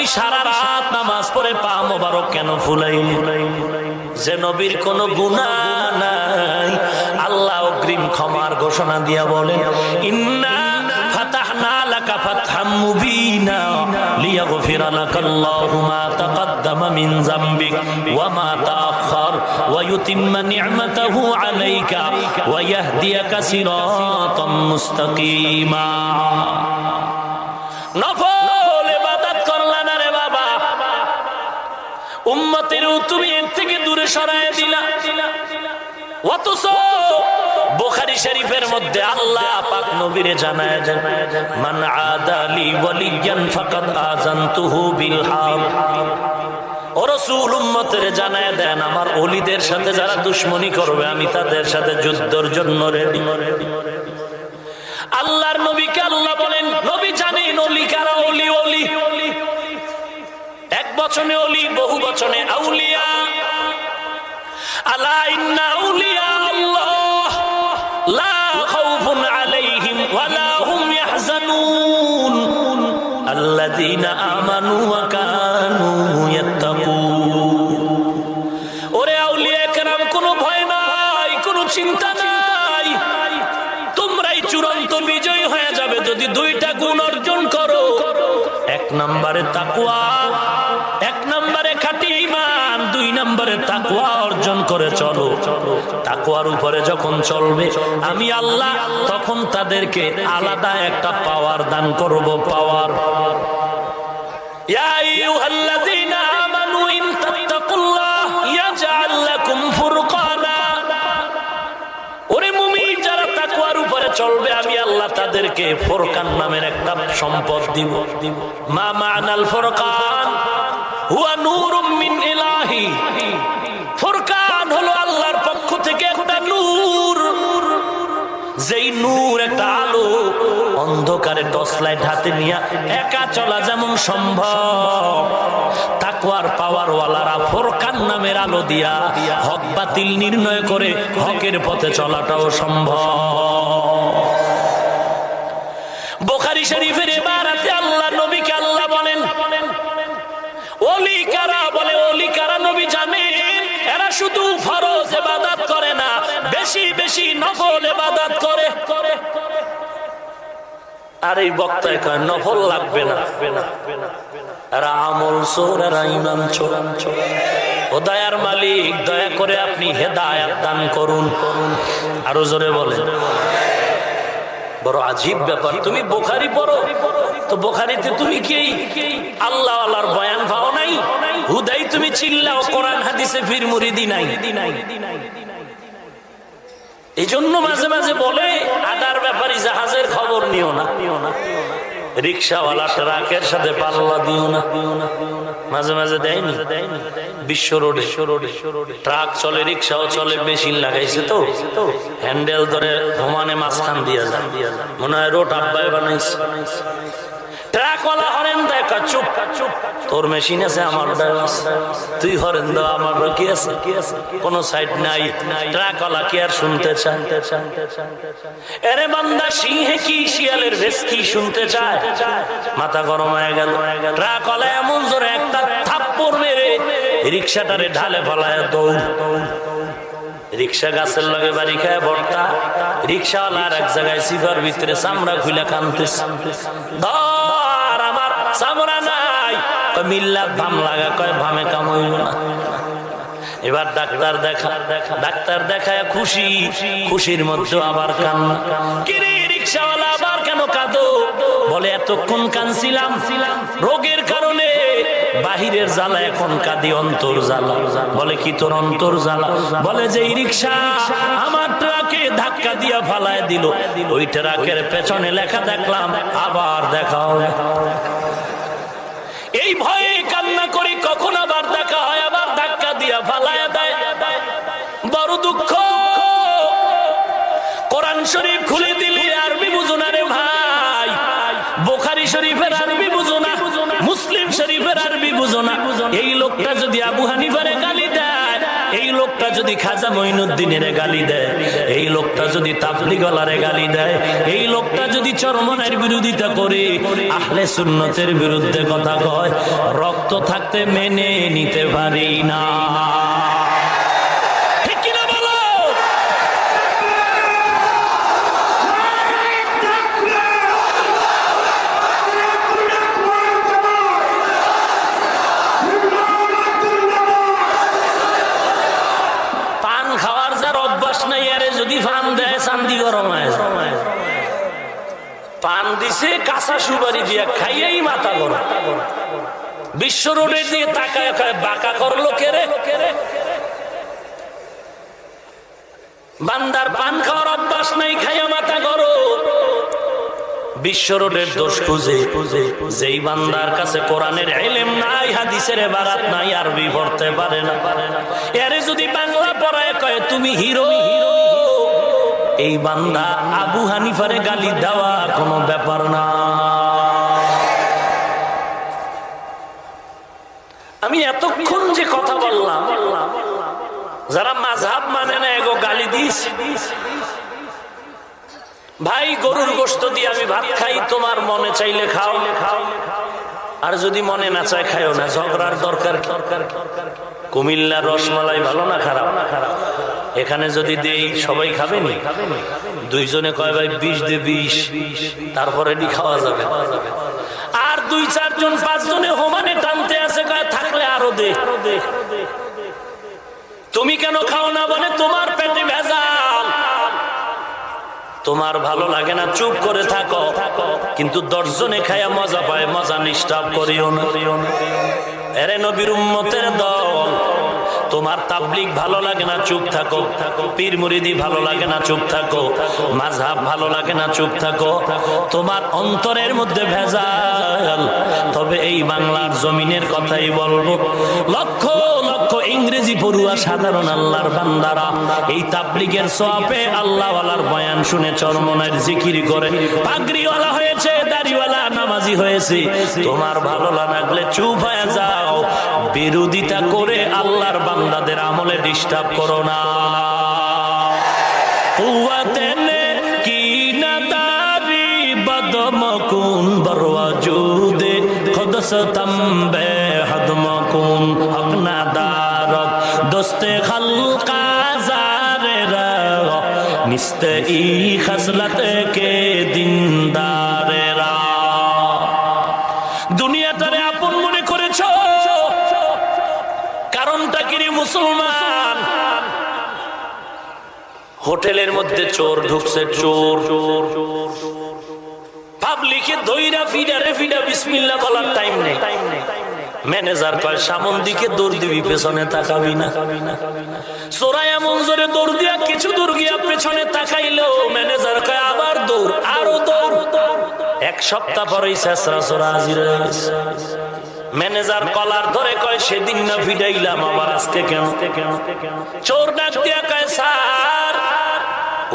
নবী সারা রাত নামাজ পড়ে পা মোবারক কেন ফুলাইলেন? যে নবীর কোনো গুনাহ নাই, আল্লাহ অগ্রিম ক্ষমার ঘোষণা দিয়া বলেন, ইন্না ফাতাহনা লাকা ফাতহাম মুবিনা লিয়াগফিরা লাকাল্লাহু মা তাকাদ্দামা মিন যামবিক ওয়া মা তাআখার ওয়া ইউতিম্মা নি'মাতাহু আলাইকা ওয়া ইয়াহদিয়াকা সিরাতাম মুস্তাকিমা। নফল ইবাদত করলা না রে বাবা, উম্মতের তুমি এর থেকে দূরে সরায় দিলা। অথচ বুখারী শরীফের মধ্যে আল্লাহ পাক নবীরে জানায় দেন, মান আদালি ওয়ালিয়ান ফাকাদ আযানতুহু বিল হারব। ও রাসূল, উম্মতের জানায় দেন, আমার ওলিদের সাথে যারা দুশমনি করবে আমি তাদের সাথে যুদ্ধের জন্য রেডি। আল্লাহর নবীকে আল্লাহ বলেন, নবী জানেন ওলি কারা। ওলি ওলি এক বচনে ওলি, বহু বচনে আউলিয়া। আলা ইন্না আউলিয়া আল্লাহ লা খাউফুন আলাইহিম ওয়া লা হুম ইয়াহজানুন আল্লাযীনা আমানু ওয়া কানু ইয়াত্তাকুন। ওরে আউলিয়া কেরাম, কোনো ভয় নাই, কোনো চিন্তা নাই, তোমরাই চূড়ান্ত বিজয় হয়ে যাবে যদি দুইটা গুণ অর্জন করো। এক নম্বরে তাকওয়া, এক নম্বরে খাঁটি ঈমান, দুই নম্বরে তাকওয়া অর্জন করে চলো। তাকওয়ার উপরে যখন চলবে আমি আল্লাহ তখন তাদেরকে আলাদা একটা পাওয়ার দান করব। পাওয়ার, ইয়া আইয়ুহাল্লাযীনা আমানু ইন তাত্তাকুল্লাহ ইয়াজআল লাকুম ফুরকানা। ওরে মুমিন, যারা তাকওয়ার উপরে চলবে আমি আল্লাহ তাদেরকে ফুরকান নামের একটা সম্পদ দিব। মা মা'নাল ফুরকান হুয়া নূরুম মিন ইলাহি। ফুরকান হলো আল্লাহর পক্ষ থেকে একটা নূর, যেই নূর একটা আলো। অন্ধকারে টর্চ লাইট হাতে নিয়ে একা চলা যেমন সম্ভব, তাকওয়ার পাওয়ার ওয়ালারা ফুরকান নামের আলো দিয়া হক বাতিল নির্ণয় করে হকের পথে চলাটাও সম্ভব। বুখারী শরীফের ইবারাতে আল্লাহ নবীকে আল্লাহ বলেন, ওলি কারা? বলে ওলি কারা নবী জানেন, এরা শুধু ফরজ ইবাদত করে না, বেশি বেশি নফল ইবাদত করে। আর এই বক্তায় কয় নফল লাগবে না, এরা আমল চোর, এরা ঈমান চোর। ও দয়ার মালিক, দয়া করে আপনি হেদায়েত দান করুন। আরো জোরে বলেন। বড় আজীব ব্যাপার, তুমি বুখারী পড়ো তো বুখারীতে তুমি কি আল্লাহ আল্লাহর বয়ান পাও নাই? হুদাই তুমি চিল্লাও কোরআন হাদিসে ফির মুরিদি নাই। এই জন্য মাঝে মাঝে বলে আদার ব্যাপারী জাহাজের খবর নিও না, রিক্সাওয়ালা ট্রাকের সাথে পাল্লা দিও না। মাঝে মাঝে দেয়নি, বিশ্ব রোডে ট্রাক চলে, রিক্সাও চলে, মেশিন লাগাইছে তো হ্যান্ডেল ধরে ঘুমানে মাঝখান দিয়ে যায়, মনে হয় রোড আব্বাই বানাইছে। ট্রাকওয়ালা হরেন দেয়, চুপ চুপ, তোর মেশিন আছে আমার তুই হরেন দাও, আমার কি আছে? কোন সাইড নাই। ট্রাকওয়ালা কি আর শুনতে চায়? এরে বান্দা, সিংহে কি শিয়ালের ভেস কি শুনতে চায়? মাথা গরম হয়ে গেল। ট্রাকওয়ালা এমন জোরে একটা থাপ্পড় মেরে রিক্সাটারে ঢালে ফলায় দৌড়। রিক্সা গাছের লগে বাড়ি খায় ভর্তা। রিক্সাওয়ালা আর এক জায়গায় সিফার ভিতরে চামড়া খুলে কানতেছে, ধর আমার চামড়া নাই। মিল্লা ভাম লাগা, কয় ভামে কাম হইল না। এবার ডাক্তার দেখায় খুশি, খুশির মধ্যে আবার কান্না। কিরে রিক্সাওয়ালা, আবার কেন কাঁদো? বলে এতক্ষণ কানছিলাম রোগের কারণে, বাহিরের জ্বালা, এখন কাঁদি অন্তর জ্বালা। বলে কি তোর অন্তর জ্বালা? বলে যে এই রিক্সা আমার ট্রাকে ধাক্কা দিয়া ফালায় দিল, ওই ট্রাকের পেছনে লেখা দেখলাম আবার দেখা হবে। এই ভয়ে কান্না করি, কখন আবার দেখা হয়, আবার ধাক্কা দিয়া ফালায় দেয়। বড় দুঃখ। কোরআন শরীফ খুলে দিলি আরবি বুঝো না রে ভাই, বুখারী শরীফের আরবি বুঝো না, মুসলিম শরীফের আরবি বুঝো না। এই লোকটা যদি আবু হানিফারে গালি দেয়, এই লোকটা লোকটা যদি খাজা মঈনুদ্দিনের গালি দেয়, এই লোকটা যদি তাবলীগওয়ালারে গালি দেয়, এই লোকটা যদি চরমনাইয়ের বিরোধিতা করে, আহলে সুন্নতের বিরুদ্ধে কথা কয়, রক্ত থাকতে মেনে নিতে পারি না। ঠিক কিনা বলো? পান খাওয়ার যার অভ্যাস নাই, আরে যদি পান দেয় চান্দি গরম হয়। পান দিছে কাঁচা সুপারি দিয়া খাইয়াই মাথা গরম। বিশ্ব রোডের দিয়ে তাকায় বাঁকা করলো কেরে? বান্দার পান খাওয়ার অভ্যাস নাই, খাইয়া মাথা গরম। বিশ্ব রোডের দোষ খুঁজে যেই বান্দার কাছে কোরআনের ইলম নাই, হাদিসের বারাত নাই, আরবি পড়তে পারে না, এরে যদি বাংলা পড়ায় কয় তুমি হিরো, এই বান্দা আবু হানিফারে গালি দেওয়া কোনো ব্যাপার না। আমি এতক্ষণ যে কথা বললাম, যারা মাযহাব মানে না এগো গালি দিস। ভাই গরুর গোশত দিয়ে আমি ভাত খাই, তোমার মনে চাইলে খাও, আর যদি মনে না চায় খাইও না, ঝগড়ার দরকার। কুমিল্লার রসমালাই ভালো না খারাপ? এখানে যদি দেই সবাই খাবে নি? দুইজনে কয় ভাই 20 দে 20, তারপরে নি খাওয়া যাবে। আর 2-4 জন 5 জনে হোমানে টানতে আছে, কয় থাকলে আরো দে। তুমি কেন খাও না? বলে তোমার পেটে ভেজাল, তোমার ভালো লাগে না, চুপ করে থাকো। কিন্তু 10 জনে খায়া মজা পায়, মজা নিষ্টাপ করিও না। এরে নবীর উম্মতের দল, তোমার তাবলীগ ভালো লাগে না, চুপ থাকো। পীর মুরিদি ভালো লাগে না, চুপ থাকো। মাযহাব ভালো লাগে না, চুপ থাকো। তোমার অন্তরের মধ্যে ভেজাল। তবে এই বাংলার জমিনের কথাই বলবো, লক্ষ লক্ষ ইংরেজি পড়ুয়া সাধারণ আল্লাহর বান্দারা এই তাবলীগের সওয়াবে আল্লাহওয়ালার বয়ান শুনে চরমনাইয়ের জিকির করে পাগড়িওয়ালা হয়েছে, দাড়িওয়ালা নামাজি হয়েছে। তোমার ভালো লাগলে চুপ হয়ে যাও, বিরোধিতা করে আল্লাহর বান্দাদের আমলে ডিস্টার্ব করো না। কুওয়াতেনে কি নাদারি বদমকুন বরওয়াজুদে খুদসতম বেহদমকুন হকনাদারক দোস্তে খালকা জারেরা নিস্তে ই খসলত কে দিনদারেরা। দুনিয়াটারে আপন মনে করেছো, কারণটা কি? মুসলমান হোটেলের মধ্যে চোর ঢুকছে, চোর পাবলিকে দইরা ফিডারে ফিডা বিসমিল্লাহ বলার টাইম নেই। ম্যানেজার কয় সামন দিকে দৌড় দিবি, পেছনে তাকাবি না। চোরা এমন জোরে দৌড় দিয়া কিছু দূর গিয়া পেছনে তাকাইলো, ম্যানেজার কয় আবার দৌড়, আরো দৌড়। 1 সপ্তাহ পরেই শেষরা চোরা হাজির হয়ে গেছে। ম্যানেজার কলার ধরে কয় সেদিন না ফিডাইলাম, আবার আজকে কেন? চোর ডাক দিয়া কয় স্যার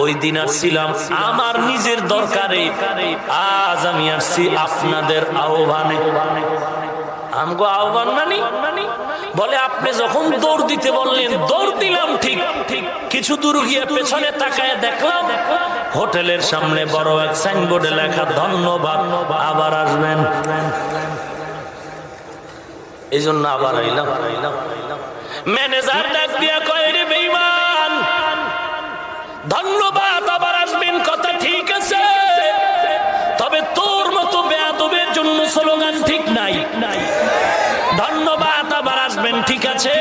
ওই দিন আসছিলাম আমার নিজের দরকারে, আজ আমি আসছি আপনাদের আহ্বানে। আমগো আহ্বান মানি? বলে আপনি যখন দৌড় দিতে বললেন দৌড় দিলাম, ঠিক কিছু দূর গিয়ে পেছনে তাকায় দেখলাম হোটেলের সামনে বড় এক সাইনবোর্ডে লেখা ধন্যবাদ, আবার আসবেন। এই জন্য আবার আইলাম। ম্যানেজার ডাক দিয়া কয় রে বেঈমান, ধন্যবাদ আবার আসবেন কথা ঠিক আছে, তবে তোর মতো বেয়াদবের জন্য স্লোগান ঠিক নাই। ধন্যবাদ আবার আসবেন ঠিক আছে,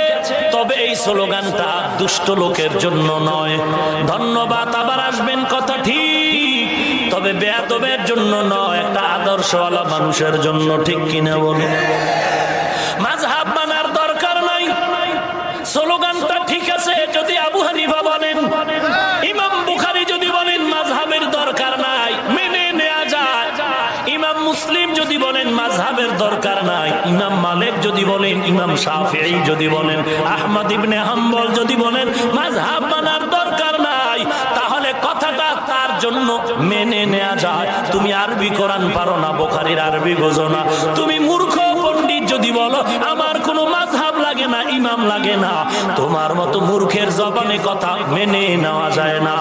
তবে এই স্লোগানটা দুষ্ট লোকের জন্য নয়। ধন্যবাদ আবার আসবেন কথা ঠিক, তবে বেয়াদবের জন্য নয়, একটা আদর্শওয়ালা মানুষের জন্য। ঠিক কিনা বলে? মাযহাব মানার দরকার নাই, স্লোগানটা ঠিক আছে। যদি আবু হানিফা বলেন, ইমাম বুখারী যদি বলেন মাযহাবের দরকার নাই, মেনে নেওয়া যায়। ইমাম মুসলিম যদি বলেন মাযহাবের দরকার নাই, ইমাম মালিক যদি বলেন, ইমাম শাফিঈ যদি বলেন, আহমদ ইবনে হাম্বল যদি বলেন মাযহাব মানার দরকার নাই, তাহলে কথাটা তার জন্য মেনে নেওয়া যায়। তুমি আরবি কোরআন পারো না, বুখারীর আরবি বোঝো না, তুমি মূর্খ পণ্ডিত যদি বলো আমার কোনো মাযহাব লাগে না, ইমাম লাগে না, তোমার মতো মূর্খের জবানে কথা মেনে নেওয়া যায় না।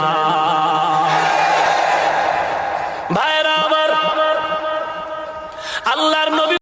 ভাইরা আমার, আল্লাহর নবী